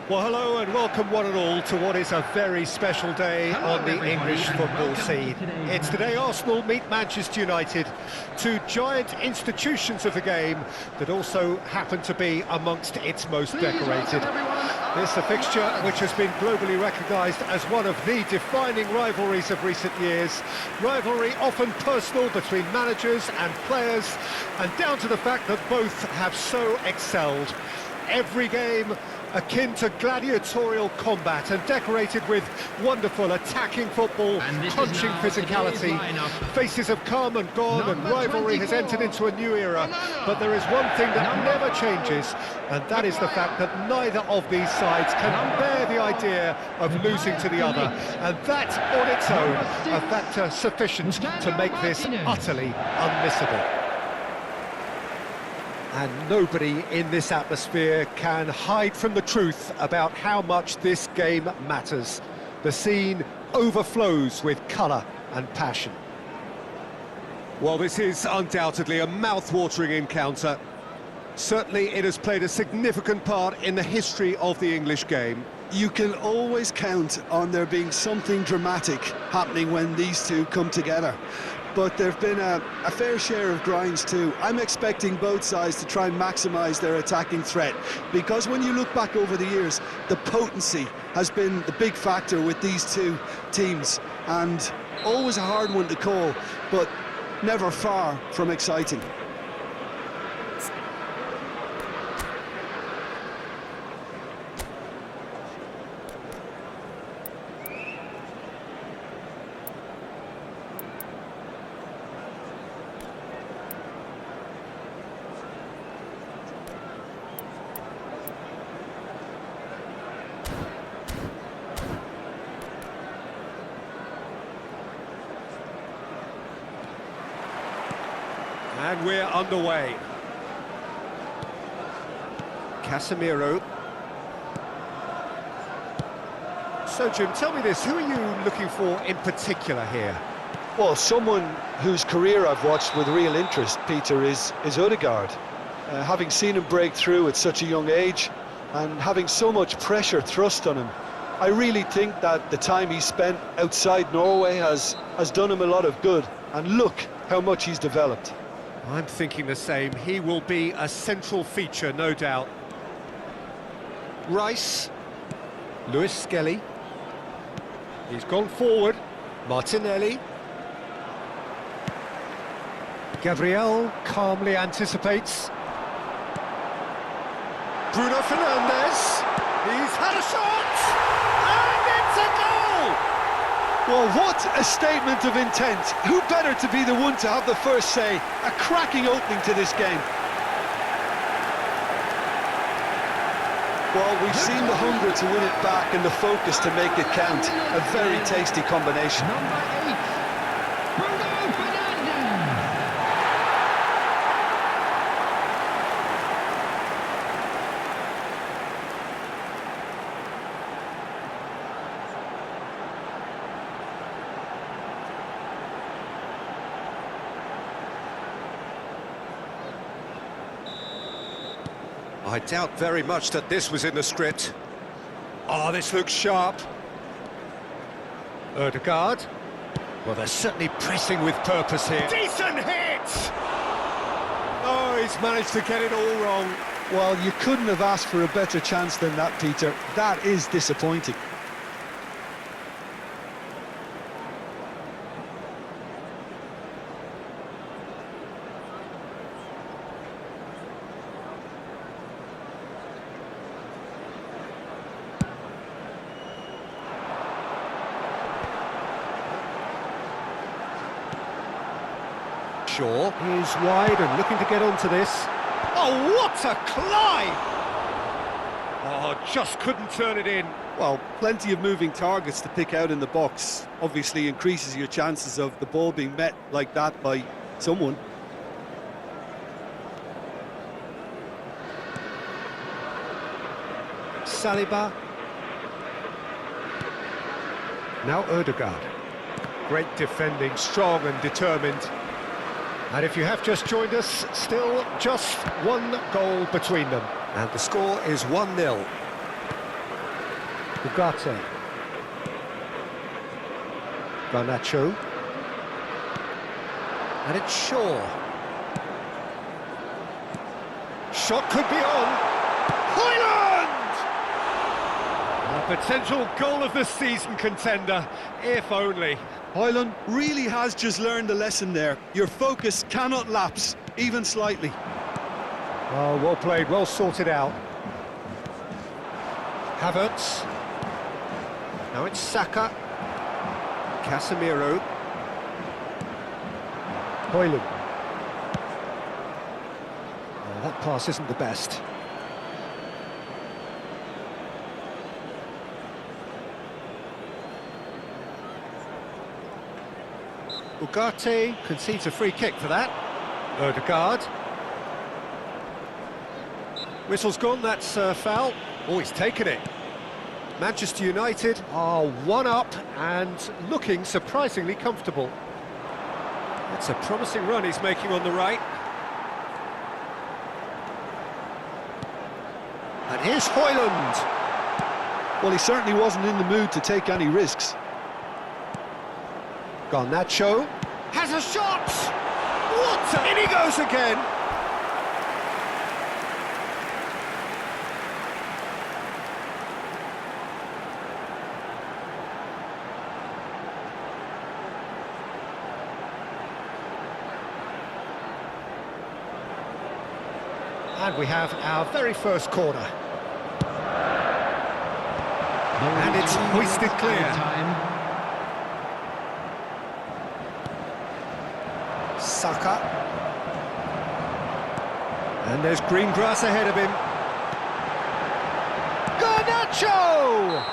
Well, hello and welcome one and all to what is a very special day on the English football scene. It's today Arsenal meet Manchester United, two giant institutions of the game that also happen to be amongst its most decorated. This is a fixture which has been globally recognised as one of the defining rivalries of recent years. Rivalry often personal between managers and players, and down to the fact that both have so excelled. Every game akin to gladiatorial combat and decorated with wonderful attacking football, punching physicality. Faces have come and gone and rivalry has entered into a new era, but there is one thing that never changes, and that is the fact that neither of these sides can bear the idea of losing to the other, and that on its own a factor sufficient to make this utterly unmissable. And nobody in this atmosphere can hide from the truth about how much this game matters. The scene overflows with colour and passion. Well, this is undoubtedly a mouth-watering encounter. Certainly it has played a significant part in the history of the English game. You can always count on there being something dramatic happening when these two come together. But there have been a fair share of grinds too. I'm expecting both sides to try and maximise their attacking threat, because when you look back over the years, the potency has been the big factor with these two teams, and always a hard one to call, but never far from exciting. And we're underway. Casemiro. So, Jim, tell me this, who are you looking for in particular here? Well, someone whose career I've watched with real interest, Peter, is Odegaard. Having seen him break through at such a young age and having so much pressure thrust on him, I really think that the time he spent outside Norway has done him a lot of good. And look how much he's developed. I'm thinking the same. He will be a central feature, no doubt. Rice. Lewis Skelly. He's gone forward. Martinelli. Gabriel calmly anticipates. Bruno Fernandes. He's had a shot! And it's a goal! Well, what a statement of intent. Who better to be the one to have the first say? A cracking opening to this game. Well, we've seen the hunger to win it back and the focus to make it count. A very tasty combination. I doubt very much that this was in the script. Oh, this looks sharp. Odegaard. Well, they're certainly pressing with purpose here. Decent hit! Oh, he's managed to get it all wrong. Well, you couldn't have asked for a better chance than that, Peter. That is disappointing. Shaw is wide and looking to get onto this. Oh, what a climb! Oh, just couldn't turn it in. Well, plenty of moving targets to pick out in the box. Obviously increases your chances of the ball being met like that by someone. Saliba. Now Odegaard. Great defending, strong and determined. And if you have just joined us, still just one goal between them. And the score is 1-0. Ugarte. Garnacho. And it's Shaw. Shot could be on. Højlund! A potential goal of the season contender, if only. Højlund really has just learned a lesson there. Your focus cannot lapse, even slightly. Oh, well played, well sorted out. Havertz. Now it's Saka. Casemiro. Højlund. Oh, that pass isn't the best. Ugarte concedes a free kick for that. Ødegaard. Whistle's gone, that's a foul. Oh, he's taken it. Manchester United are one up and looking surprisingly comfortable. It's a promising run he's making on the right. And here's Højlund. Well, he certainly wasn't in the mood to take any risks. Garnacho has a shot! What? In he goes again! And we have our very first corner. And it's hoisted clear. Saka. And there's green grass ahead of him. Garnacho!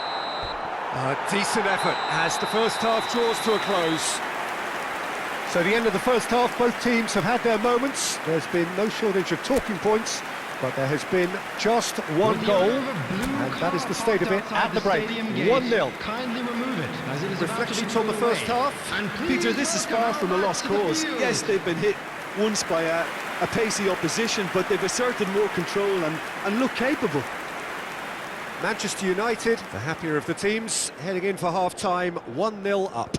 A decent effort as the first half draws to a close. So the end of the first half, both teams have had their moments. There's been no shortage of talking points, but there has been just one goal, and that is the state of it at the break. 1-0. Kindly remove it, as it is Reflections on the first half. Peter, this is far from a lost cause. Yes, they've been hit once by a pacey opposition, but they've asserted more control and look capable. Manchester United, the happier of the teams, heading in for half-time, 1-0 up.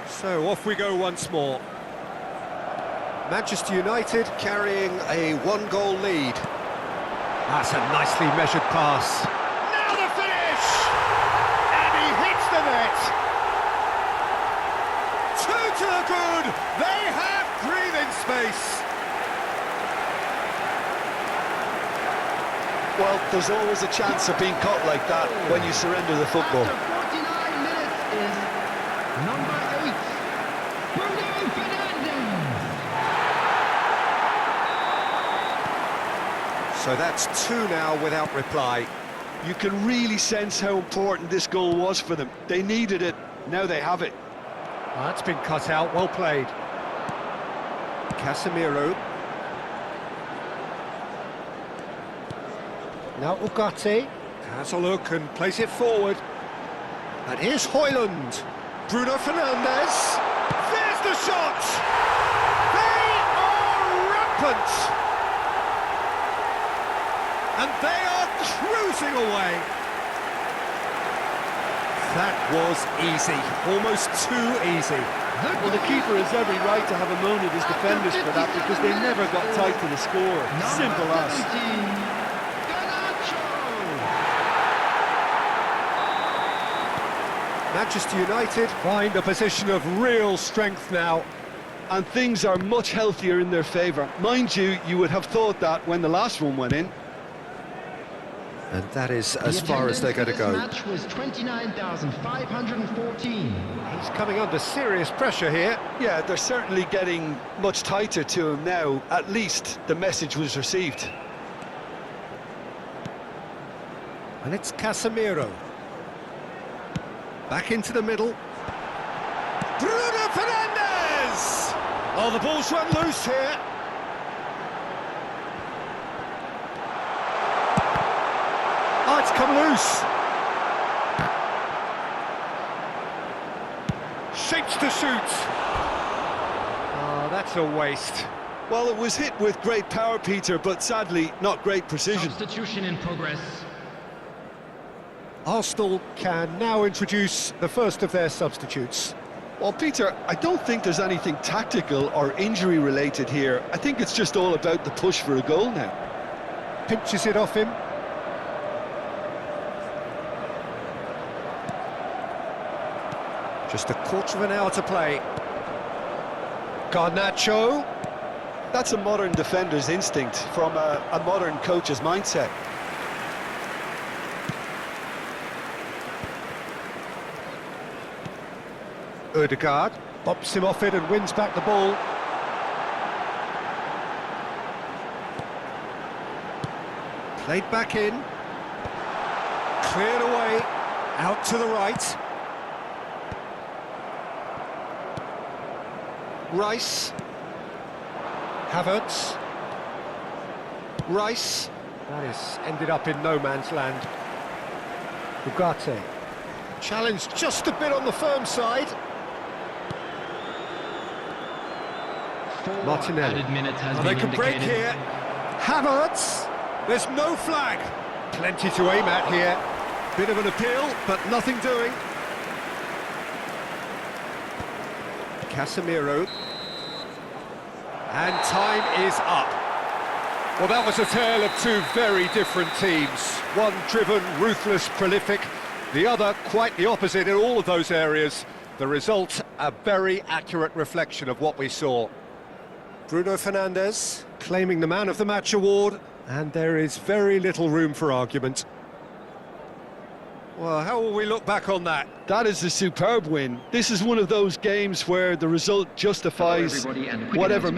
So off we go once more. Manchester United carrying a one-goal lead. That's a nicely measured pass. Now the finish! And he hits the net! Two to the good! They have breathing space! Well, there's always a chance of being caught like that when you surrender the football. After 49 minutes is number 8, Bruno Fernandes. So that's two now without reply. You can really sense how important this goal was for them. They needed it, now they have it. Oh, that's been cut out, well played. Casemiro. Now Ugarte has a look and plays it forward. And here's Højlund. Bruno Fernandes. There's the shot! They are rampant! And they are cruising away. That was easy, almost too easy. Well, the keeper has every right to have a moan at his defenders for that because they never got tight to the score. Simple as. Manchester United find a position of real strength now. And things are much healthier in their favour. Mind you, you would have thought that when the last one went in. And that is as far as they're going to go. The match was 29,514. He's coming under serious pressure here. Yeah, they're certainly getting much tighter to him now. At least the message was received. And it's Casemiro. Back into the middle. Bruno Fernandes! Oh, the ball's run loose here. Oh, it's come loose. Shapes to shoot. Oh, that's a waste. Well, it was hit with great power, Peter, but sadly not great precision. Substitution in progress. Arsenal can now introduce the first of their substitutes. Well, Peter, I don't think there's anything tactical or injury-related here. I think it's just all about the push for a goal now. Pinches it off him. Just a quarter of an hour to play. Garnacho. That's a modern defender's instinct from a modern coach's mindset. Ødegaard bops him off it and wins back the ball. Played back in. Cleared away. Out to the right. Rice. Havertz. Rice. That is ended up in no man's land. Ugarte. Challenged just a bit on the firm side. Martinelli. They can break here. Havertz. There's no flag. Plenty to aim at here. Bit of an appeal, but nothing doing. Casemiro. And time is up. Well, that was a tale of two very different teams. One driven, ruthless, prolific. The other quite the opposite in all of those areas. The result, a very accurate reflection of what we saw. Bruno Fernandes claiming the Man of the Match award, and there is very little room for argument. Well, how will we look back on that? That is a superb win. This is one of those games where the result justifies whatever